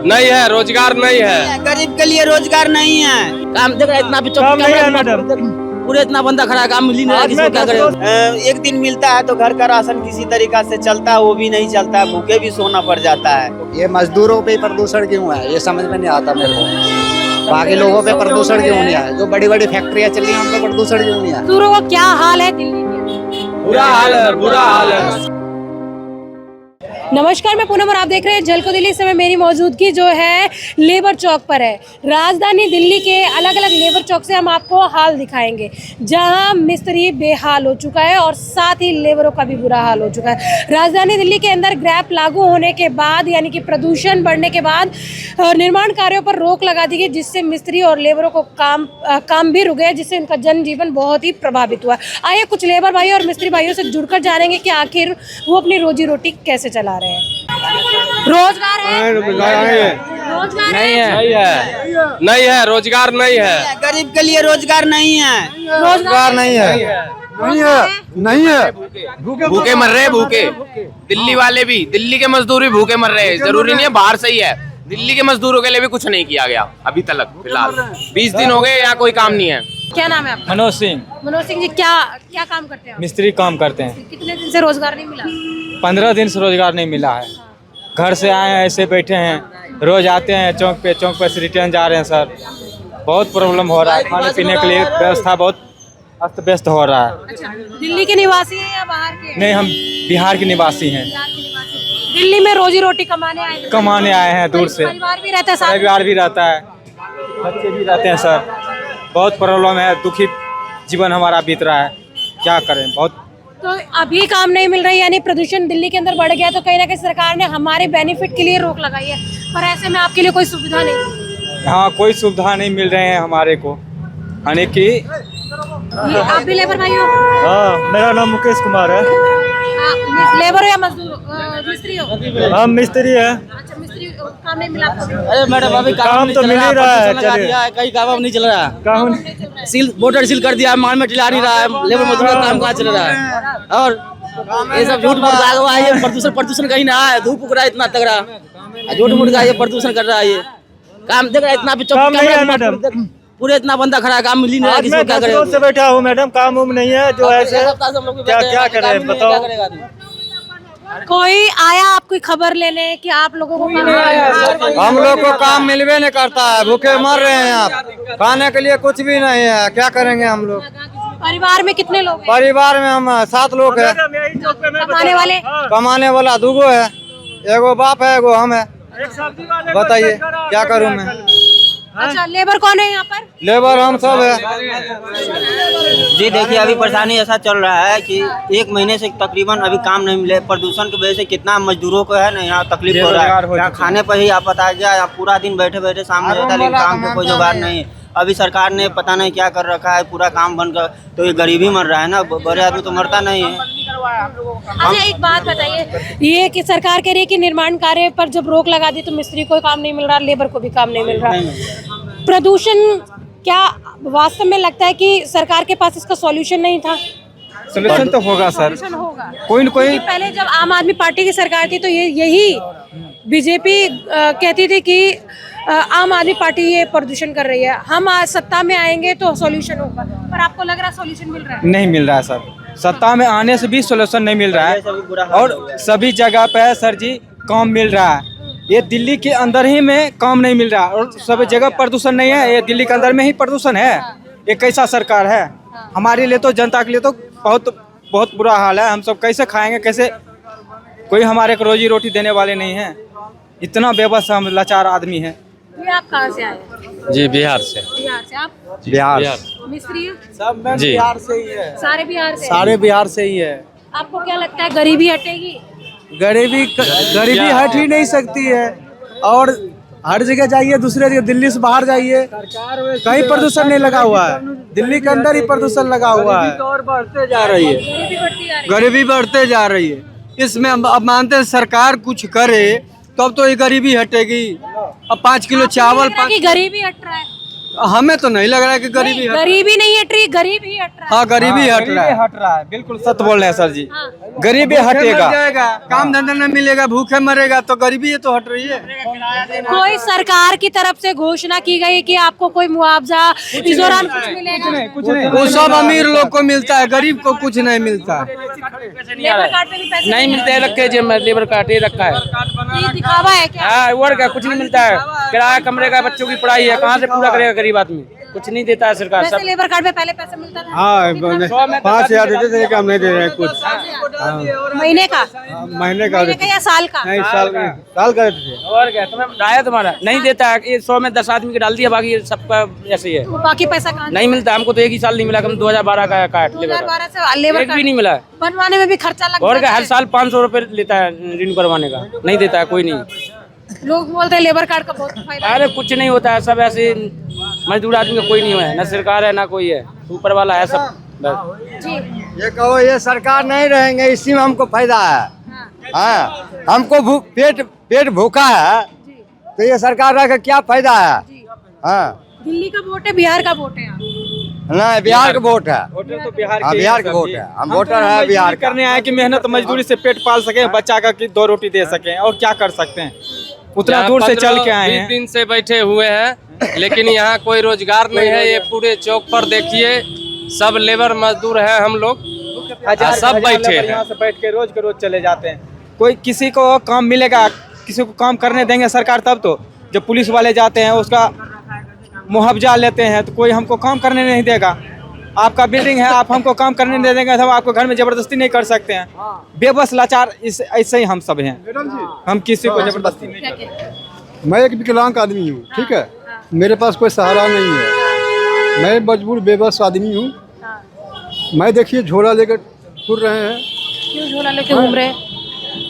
नहीं है, रोजगार नहीं है, गरीब के लिए रोजगार नहीं है। काम देख रहा है, इतना भी चौक पूरे इतना बंदा खड़ा है, काम मिल ही नहीं रहा, किसी को क्या करे। एक दिन मिलता है तो घर का राशन किसी तरीका से चलता है, वो भी नहीं चलता है, भूखे भी सोना पड़ जाता है। ये मजदूरों पे प्रदूषण क्यों है, ये समझ में नहीं आता मेरे को। बाकी लोगों पे प्रदूषण क्यों नहीं है, जो बड़ी बड़ी फैक्ट्रियाँ चल रही हैं उन पे प्रदूषण क्यों नहीं है। मजदूरों का क्या हाल है दिल्ली में? बुरा हाल है, बुरा हाल है। नमस्कार, मैं पूनम और आप देख रहे हैं झलको दिल्ली। इस समय मेरी मौजूदगी जो है लेबर चौक पर है। राजधानी दिल्ली के अलग अलग लेबर चौक से हम आपको हाल दिखाएंगे, जहां मिस्त्री बेहाल हो चुका है और साथ ही लेबरों का भी बुरा हाल हो चुका है। राजधानी दिल्ली के अंदर ग्रैप लागू होने के बाद, यानी कि प्रदूषण बढ़ने के बाद निर्माण कार्यों पर रोक लगा दी गई, जिससे मिस्त्री और लेबरों को काम भी रुक गया, जिससे उनका जनजीवन बहुत ही प्रभावित हुआ। आइए कुछ लेबर भाई और मिस्त्री भाइयों से जुड़कर जानेंगे कि आखिर वो अपनी रोजी रोटी कैसे चला रहे हैं। रोजगार है? रोजगार नहीं है, रोजगार नहीं है, गरीब के लिए रोजगार नहीं है। रोजगार नहीं है। भूखे मर रहे हैं, भूखे। दिल्ली वाले भी, दिल्ली के मजदूर भी भूखे मर रहे हैं। जरूरी नहीं है बाहर से ही है, दिल्ली के मजदूरों के लिए भी कुछ नहीं किया गया अभी तक। फिलहाल 20 दिन हो गए, यहाँ कोई काम नहीं है। क्या नाम है आपका? मनोज सिंह। मनोज सिंह जी, क्या काम करते हैं? मिस्त्री काम करते हैं। कितने दिन से रोजगार नहीं मिला? 15 दिन से रोजगार नहीं मिला है। घर से आए हैं, ऐसे बैठे हैं, रोज आते हैं चौक पे से रिटर्न जा रहे हैं सर। बहुत प्रॉब्लम हो रहा है, खाने पीने के लिए व्यवस्था बहुत अस्त व्यस्त हो रहा है। अच्छा, दिल्ली के निवासी हैं या बाहर के? नहीं, हम बिहार के निवासी हैं। बिहार के निवासी। दिल्ली में रोजी रोटी कमाने आए हैं दूर से। परिवार भी रहता है साथ? परिवार भी रहता है, बच्चे भी रहते हैं सर। बहुत प्रॉब्लम है, दुखी जीवन हमारा बीत रहा है, क्या करें। बहुत तो अभी काम नहीं मिल रही, यानी प्रदूषण दिल्ली के अंदर बढ़ गया, तो कहीं ना कहीं सरकार ने हमारे बेनिफिट के लिए रोक लगाई है, पर ऐसे में आपके लिए कोई सुविधा नहीं? हाँ, कोई सुविधा नहीं मिल रहे हैं हमारे को आने की। आप भी लेबर भाई हो? हाँ, मेरा नाम मुकेश कुमार है। लेबर हो या मजदूर, मिस्त्री हो? हम मिस्त्री है। अच्छा, मिस्त्री काम नहीं मिला आपको? अरे मैडम, अभी काम तो मिल ही रहा है, चलिए। कहीं काम नहीं चल रहा है, काम सील वोटर सील कर दिया है, माल में टिला नहीं रहा है, लेबर मजदूर का काम कहाँ चल रहा है। और ये सब झूठ मूठ लगा हुआ है, प्रदूषण कहीं ना है, धूप उग रहा है इतना तगड़ा, झूठ मूठ का ये प्रदूषण कर रहा है। ये काम देख रहा है, इतना भी काम नहीं है मैडम, पूरे इतना बंदा खड़ा है, काम मिल ही नहीं रहा, किसी को क्या करे। से बैठा हूँ मैडम, काम उम नहीं है, जो ऐसे क्या करें बताओ। कोई आया आपकी खबर लेने कि आप लोगों को काम? हम लोग को काम मिलवे नहीं करता है, भूखे मर रहे हैं यहाँ। खाने के लिए कुछ भी नहीं है, क्या करेंगे हम लोग। परिवार में कितने लोग हैं? परिवार में हम 7 लोग हैं। कमाने वाले? कमाने वाला 2 है, एगो बाप है, एगो हम है। बताइए क्या करूँ मैं। अच्छा, लेबर कौन है यहाँ पर? लेबर हम सब है। जी देखिए, अभी परेशानी ऐसा चल रहा है कि 1 महीने से तकरीबन अभी काम नहीं मिले। प्रदूषण की वजह से कितना मजदूरों को है ना यहाँ तकलीफ हो रहा है। यहाँ खाने पर ही आप बता गया, यहाँ पूरा दिन बैठे बैठे सामने रहता है, लेकिन काम का कोई जुगाड़ नहीं है। अभी सरकार ने पता नहीं क्या कर रखा है, पूरा काम बंद कर, तो ये गरीबी मर रहा है ना, बड़े आदमी तो मरता नहीं है। अच्छा, एक बात बताइए, ये कि सरकार कह रही है कि निर्माण कार्य पर जब रोक लगा दी तो मिस्त्री को काम नहीं मिल रहा, लेबर को भी काम नहीं मिल रहा। प्रदूषण क्या वास्तव में लगता है कि सरकार के पास इसका सॉल्यूशन नहीं था? सोल्यूशन तो होगा सर, होगा कोई न कोई। पहले जब आम आदमी पार्टी की सरकार थी तो यही बीजेपी कहती थी कि आम आदमी पार्टी ये प्रदूषण कर रही है, हम आज सत्ता में आएंगे तो सॉल्यूशन होगा, पर आपको लग रहा है सॉल्यूशन मिल रहा है? नहीं मिल रहा है सर, सत्ता में आने से भी सोल्यूशन नहीं मिल रहा है। और सभी जगह पे सर जी काम मिल रहा है, ये दिल्ली के अंदर ही में काम नहीं मिल रहा, और सभी जगह प्रदूषण नहीं है, ये दिल्ली के अंदर में ही प्रदूषण है। ये कैसा सरकार है? हमारे लिए तो, जनता के लिए तो बहुत बुरा हाल है। हम सब कैसे खाएंगे, कैसे? कोई हमारे को रोजी रोटी देने वाले नहीं है, इतना बेबस हम लाचार आदमी है। ये आप कहाँ से आए हैं? जी बिहार से। बिहार से? आप बिहार मिस्त्री? सब जी बिहार से ही है, सारे बिहार से? सारे बिहार से ही है। आपको क्या लगता है गरीबी हटेगी? गरीबी हट ही नहीं सकती है, और हर जगह जाइए, दूसरे जगह दिल्ली से बाहर जाइए, कहीं प्रदूषण नहीं लगा हुआ है, दिल्ली के अंदर ही प्रदूषण लगा हुआ है। और बढ़ते जा रही है, गरीबी बढ़ते जा रही है। इसमें अब मानते हैं सरकार कुछ करे तब तो ये गरीबी हटेगी। अब 5 किलो चावल, कि गरीबी हट रहा है? हमें तो नहीं लग रहा है कि गरीबी गरीबी नहीं हट रही, गरीब ही हट रहा है। हाँ गरीबी हट रहा है। हट रहा है, बिल्कुल सत्य बोल रहे हैं सर जी। हाँ। गरीबी भूखे हटेगा। मर जाएगा, काम धंधा न मिलेगा, भूखे मरेगा, तो गरीबी ये तो हट रही है। कोई सरकार की तरफ से घोषणा की गई कि आपको कोई मुआवजा इस दौरान कुछ मिलेगा? कुछ नहीं। वो सब अमीर लोग को मिलता है, गरीब को कुछ नहीं मिलता। लेबर कार्ड पे भी पैसे नहीं मिलते हैं, रखे जेब में लेबर कार्ड ये रखा है। ये दिखावा है क्या? हाँ और क्या, कुछ नहीं मिलता है। किराया कमरे का, बच्चों की पढ़ाई है, कहाँ से पूरा करेगा गरीब आदमी? कुछ नहीं देता है सरकार। वैसे सब लेबर कार्ड पे पहले पैसा मिलता था? हाँ, कितना? 5,000 देते थे, हम नहीं दे रहे हैं कुछ। महीने का? महीने का महीने का या साल का? नहीं, साल का देते थे। और क्या, तुम्हें राय तुम्हारा नहीं देता है। ये 100 में 10 आदमी के डाल दिया, बाकी ये सबका ऐसे ही है। तो बाकी पैसा कहाँ? नहीं मिलता हमको तो, एक ही साल नहीं मिला। हम 2012 का कार्ड लेबर कार्ड 2012 से लेबर एक भी कार्ड नहीं मिला। बनवाने में भी खर्चा लग और क्या, जाता हर है। साल 500 रुपए लेता है रिन्यू करवाने का, नहीं देता है कोई नहीं। लोग बोलते हैं लेबर कार्ड का बहुत फायदा है। अरे कुछ नहीं होता है, सब ऐसे मजदूर आदमी का कोई नहीं है, ना सरकार है ना कोई है, ऊपर वाला है सब बस। जी ये कहो ये सरकार नहीं रहेंगे, इसी में हमको फायदा है। हाँ, हमको पेट भूखा है, तो ये सरकार रह के क्या फायदा है? हाँ, दिल्ली का वोट है, बिहार का वोट है? नहीं बिहार का वोट है। वोटर तो बिहार हाँ, के बिहार हैं का सर वोट जी। है, हम वोटर है बिहार का। करने आए कि मेहनत मजदूरी से पेट पाल सके, बच्चा का कि 2 रोटी दे सके, और क्या कर सकते हैं? उतना दूर से चल के आए 20 हैं। दिन से बैठे हुए हैं, लेकिन यहाँ कोई रोजगार नहीं है। ये पूरे चौक पर देखिए, सब लेबर मजदूर है हम लोग, सब बैठे हैं। यहाँ से बैठ के रोज चले जाते हैं। कोई किसी को काम मिलेगा, किसी को काम करने देंगे सरकार तब तो। जब पुलिस वाले जाते हैं उसका मुआवजा लेते हैं, तो कोई हमको काम करने नहीं देगा। आपका बिल्डिंग है, आप हमको काम करने नहीं देंगे तो हम आपको घर में जबरदस्ती नहीं कर सकते हैं। बेबस लाचार ऐसे ही हम सब हैं, हम किसी को जबरदस्ती नहीं। मैं एक विकलांग आदमी हूँ, ठीक है, मेरे पास कोई सहारा नहीं है, मैं मजबूर बेबस आदमी हूँ। मैं देखिए झोला लेकर घूर रहे हैं। क्यों झोला लेके घूम रहे हैं?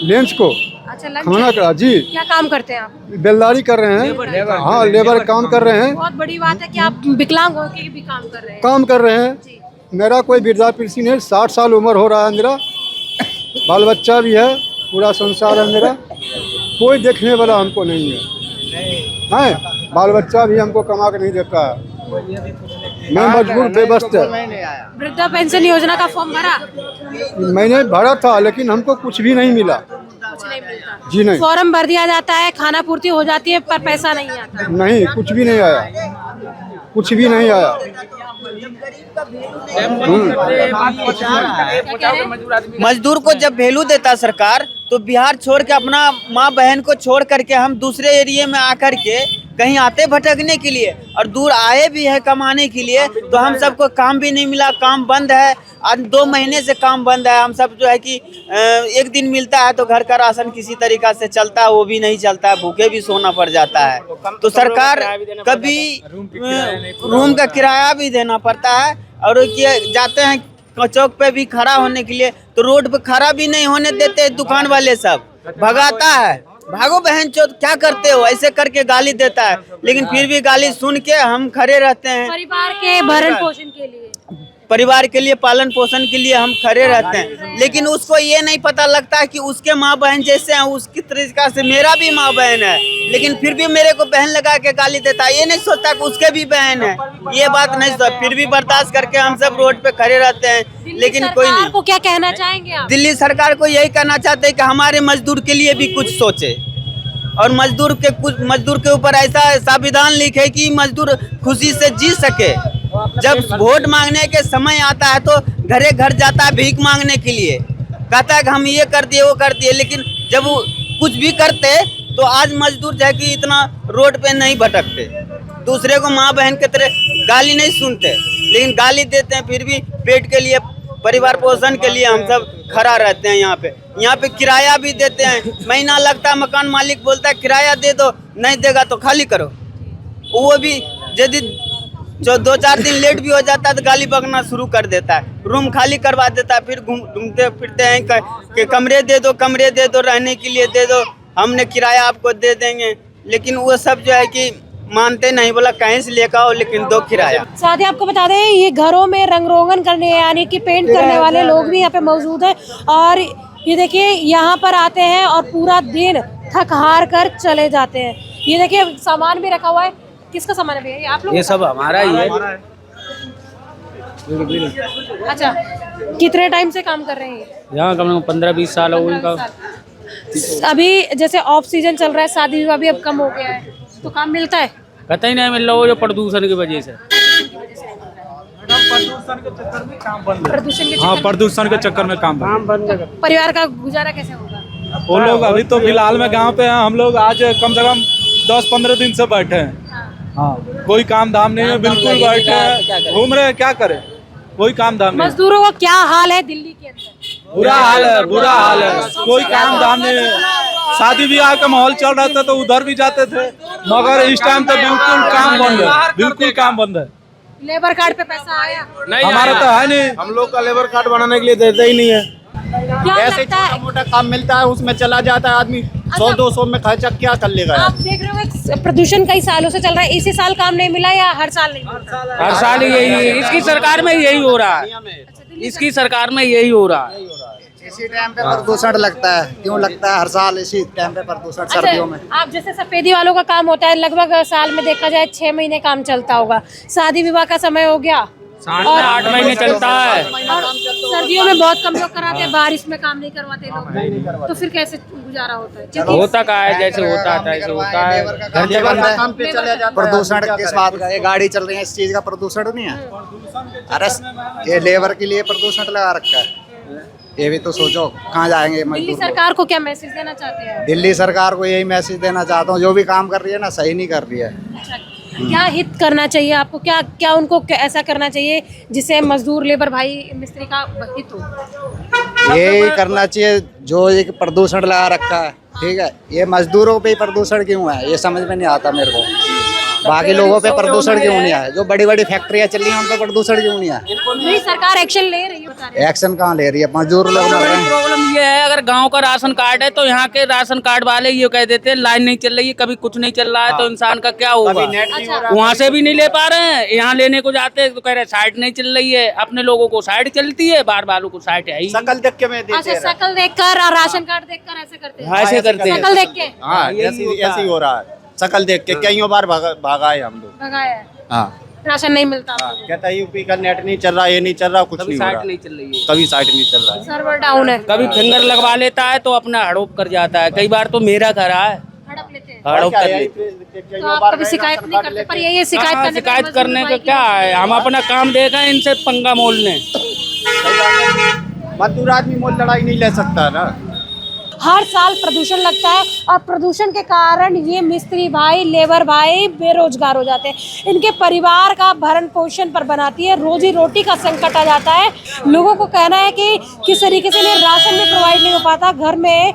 लंच को अच्छा लंच खाना का जी, क्या काम करते हैं आप? बेलदारी कर रहे हैं। हाँ, लेबर काम कर रहे हैं। बहुत बड़ी बात है कि आप विकलांग होकर भी काम कर रहे हैं। काम कर रहे हैं। मेरा कोई वृद्धा पेंशन है, 60 साल उम्र हो रहा है मेरा, बाल बच्चा भी है, पूरा संसार है मेरा, कोई देखने वाला हमको नहीं है। बाल बच्चा भी हमको कमा के नहीं देता है, मैं मजबूर बेबस है। वृद्धा पेंशन योजना का फॉर्म भरा? मैंने भरा था, लेकिन हमको कुछ भी नहीं मिला। कुछ नहीं मिलता? जी नहीं, फॉर्म भर दिया जाता है, खाना पूर्ति हो जाती है, पर पैसा नहीं आता। नहीं, कुछ भी नहीं आया, कुछ भी नहीं आया। मजदूर को जब वैल्यू देता सरकार, तो बिहार छोड़ के अपना माँ बहन को छोड़ करके हम दूसरे एरिया में आकर के कहीं आते भटकने के लिए, और दूर आए भी है कमाने के लिए, तो हम सबको काम भी नहीं मिला, काम बंद है। आज 2 महीने से काम बंद है। हम सब जो है कि एक दिन मिलता है तो घर का राशन किसी तरीका से चलता है, वो भी नहीं चलता है, भूखे भी सोना पड़ जाता है। तो सरकार कभी रूम का किराया भी देना पड़ता है, और ये जाते हैं चौक पे भी खड़ा होने के लिए, तो रोड पे खड़ा भी नहीं होने देते दुकान वाले, सब भगाता है। भागो बहन चोद, क्या करते हो, ऐसे करके गाली देता है। लेकिन फिर भी गाली सुन के हम खड़े रहते हैं। परिवार के भरण पोषण के लिए, परिवार के लिए, पालन पोषण के लिए हम खड़े रहते हैं। लेकिन उसको ये नहीं पता लगता कि उसके माँ बहन जैसे हैं, उसकी तरीका से मेरा भी माँ बहन है, लेकिन फिर भी मेरे को बहन लगा के गाली देता है। ये नहीं सोचता कि उसके भी बहन है, ये बात नहीं सोचता। फिर भी बर्दाश्त करके हम सब रोड पे खड़े रहते हैं, लेकिन कोई नहीं। को क्या कहना चाहेंगे आप? दिल्ली सरकार को यही कहना चाहते हैं कि हमारे मजदूर के लिए भी कुछ सोचे, और मजदूर के ऊपर ऐसा संविधान लिखे कि मजदूर खुशी से जी सके। जब वोट मांगने के समय आता है तो घरे घर जाता है भीख मांगने के लिए, कहता है कि हम ये कर दिए वो कर दिए, लेकिन जब वो कुछ भी करते तो आज मजदूर जो है कि इतना रोड पे नहीं भटकते, दूसरे को माँ बहन की तरह गाली नहीं सुनते, लेकिन गाली देते हैं। फिर भी पेट के लिए, परिवार पोषण के लिए हम सब खड़ा रहते हैं। यहाँ पे किराया भी देते हैं, महीना लगता है, मकान मालिक बोलता है किराया दे दो, नहीं देगा तो खाली करो। वो भी यदि जो 2-4 दिन लेट भी हो जाता है तो गाली बकना शुरू कर देता है, रूम खाली करवा देता है। फिर घूमते फिरते हैं कि कमरे दे दो, रहने के लिए दे दो, हमने किराया आपको दे देंगे। लेकिन वो सब जो है कि मानते नहीं, बोला कहीं से लेकर आओ लेकिन दो किराया। साथ ही आपको बता दें, ये घरों में रंग रोगन करने यानी कि पेंट करने वाले लोग भी यहाँ पे मौजूद हैं, और ये देखिए यहाँ पर आते हैं और पूरा दिन थक हार कर चले जाते हैं। ये देखिए सामान भी रखा हुआ है, किसका सामान है भैया, ये आप लोग? ये सब हमारा ही है। अच्छा, कितने टाइम से काम कर रहे हैं? यहाँ कम से कम 15-20 साल हो इनका। अभी जैसे ऑफ सीजन चल रहा है, शादी विवाह भी अब कम हो गया है, तो काम मिलता है? कतई नहीं मिल रहा, वो जो प्रदूषण की वजह से। प्रदूषण के हाँ, चक्कर प्रदूषण के चक्कर में काम बंद। में परिवार का गुजारा कैसे होगा? वो लोग अभी तो फिलहाल में गांव पे हैं, हम लोग आज कम से कम 10-15 दिन से बैठे हैं। हाँ, कोई काम धाम नहीं है, बिल्कुल बैठे हैं, घूम रहे हैं, क्या करें, कोई काम धाम नहीं। मजदूरों का क्या हाल है दिल्ली के अंदर? बुरा हाल है, बुरा हाल है, कोई काम धाम नहीं है। शादी ब्याह का माहौल चल रहा था तो उधर भी जाते थे, मगर इस टाइम तो बिल्कुल काम बंद है, बिल्कुल काम बंद है। लेबर कार्ड पे पैसा आया? हमारा तो है नहीं, हम लोग का लेबर कार्ड बनाने के लिए देते ही नहीं है। क्या लगता है? मोटा काम मिलता है, उसमें चला जाता है आदमी, 100-200 में खर्चा क्या कर लेगा? आप देख रहे हो प्रदूषण कई सालों से चल रहा है, इसी साल काम नहीं मिला या हर साल नहीं मिला? हर साल यही है, इसकी सरकार में यही हो रहा है, इसकी सरकार में यही हो रहा है। इसी टाइम पे प्रदूषण लगता है, क्यों लगता है हर साल इसी टाइम पे प्रदूषण, सर्दियों में? आप जैसे सफेदी वालों का काम होता है, लगभग साल में देखा जाए 6 महीने काम चलता होगा, शादी विवाह का समय हो गया 8 महीने चलता है। और सर्दियों में बहुत कम लोग कराते हैं, बारिश में काम नहीं करवाते लोग, तो फिर कैसे गुजारा होता है? होता का है, जैसे होता है ऐसे होता है। काम पे चले जाते हैं। प्रदूषण किस बात का? ये गाड़ी चल रही है, इस चीज का प्रदूषण नहीं है? अरे ये लेबर के लिए प्रदूषण लगा रखा है, ये भी तो सोचो कहाँ जाएंगे दिल्ली मजदूर। सरकार को क्या मैसेज देना चाहते हैं? दिल्ली सरकार को यही मैसेज देना चाहता हूँ, जो भी काम कर रही है ना सही नहीं कर रही है। अच्छा, क्या हित करना चाहिए आपको, क्या क्या उनको ऐसा करना चाहिए जिससे मजदूर लेबर भाई मिस्त्री का हित हो? यही करना चाहिए, जो एक प्रदूषण लगा रखा है, ठीक है, ये मजदूरों पे ही प्रदूषण क्यों है ये समझ में नहीं आता मेरे को। बाकी लोगों पे प्रदूषण क्यों नहीं है? जो बड़ी बड़ी फैक्ट्रियाँ चल रही हैं उन पे प्रदूषण क्यों नहीं है? नहीं, सरकार एक्शन ले रही है, बता रहे हैं। एक्शन कहाँ ले रही है? मजदूर लोग मर रहे हैं। प्रॉब्लम ये है, अगर गांव का राशन कार्ड है तो यहाँ के राशन कार्ड वाले ये कह देते हैं लाइन नहीं चल रही है, कभी कुछ नहीं चल रहा है, तो इंसान का क्या होगा? वहाँ से भी नहीं ले पा रहे हैं, यहाँ लेने को जाते हैं तो कह रहे हैं साइट नहीं चल रही है। अपने लोगों को साइट चलती है, बाहर वालों को साइट है ही। शकल देख के मैं अच्छा, शकल देखकर और राशन कार्ड देखकर ऐसे करते हैं? ऐसे करते हैं, शकल देख के हाँ, ऐसे ही हो रहा है, शकल देख के कईयों बार भागा है हम लोग। भगाया है, हाँ, राशन नहीं मिलता, कहता है यूपी का नेट नहीं चल रहा, ये नहीं चल रहा, कुछ नहीं हो साइट रहा, नहीं चल रही है, कभी साइट नहीं चल रहा है। सर्वर डाउन है। कभी फिंगर लगवा लेता है तो अपना हड़प कर जाता है। कई बार तो मेरा करा है, हड़प लेते हैं, हड़प कर लेते। तो आप कभी शिकायत नहीं करते? पर ये शिकायत करने का क्या है, हम अपना काम देखा है, इनसे पंगा मोल लें। मजदूर आदमी मोल लड़ाई नहीं ले सकता ना। हर साल प्रदूषण लगता है और प्रदूषण के कारण ये मिस्त्री भाई लेबर भाई बेरोजगार हो जाते हैं। इनके परिवार का भरण पोषण पर बनाती है, रोजी रोटी का संकट आ जाता है। लोगों को कहना है कि किस तरीके से इन्हें राशन भी प्रोवाइड नहीं हो पाता, घर में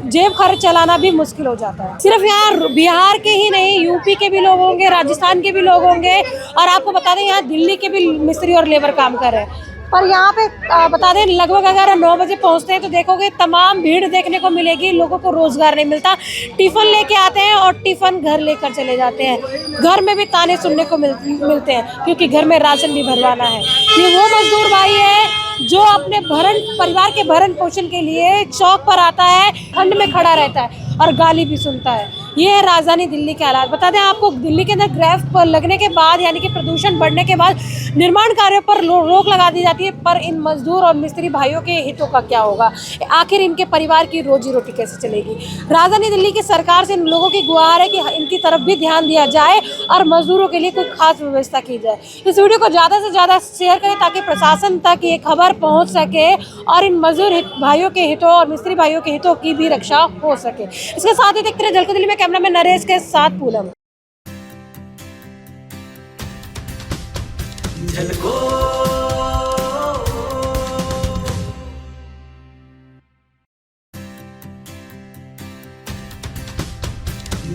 जेब खर्च चलाना भी मुश्किल हो जाता है। सिर्फ यहाँ बिहार के ही नहीं, यूपी के भी लोग होंगे, राजस्थान के भी लोग होंगे, और आपको बता दें यहाँ दिल्ली के भी मिस्त्री और लेबर काम कर रहे हैं। पर यहाँ पे बता दें लगभग अगर 9 बजे पहुँचते हैं तो देखोगे तमाम भीड़ देखने को मिलेगी, लोगों को रोजगार नहीं मिलता। टिफिन लेके आते हैं और टिफिन घर लेकर चले जाते हैं, घर में भी ताने सुनने को मिलते हैं क्योंकि घर में राशन भी भरवाना है। ये वो मजदूर भाई है जो अपने परिवार के भरण पोषण के लिए चौक पर आता है, ठंड में खड़ा रहता है और गाली भी सुनता है। ये है राजधानी दिल्ली के हालात। बता दें आपको, दिल्ली के अंदर ग्रेफ पर लगने के बाद यानी कि प्रदूषण बढ़ने के बाद निर्माण कार्यों पर रोक लगा दी जाती है, पर इन मजदूर और मिस्त्री भाइयों के हितों का क्या होगा? आखिर इनके परिवार की रोजी रोटी कैसे चलेगी? राजधानी दिल्ली की सरकार से इन लोगों की गुहार है कि इनकी तरफ भी ध्यान दिया जाए और मजदूरों के लिए कोई खास व्यवस्था की जाए। इस वीडियो को ज़्यादा से ज़्यादा शेयर करें ताकि प्रशासन तक ये खबर पहुँच सके और इन मजदूर भाइयों के हितों और मिस्त्री भाइयों के हितों की भी रक्षा हो सके। इसके साथ ही देखते रहे झलको दिल्ली में कैमरामैन नरेश के साथ पूनम।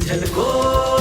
झलको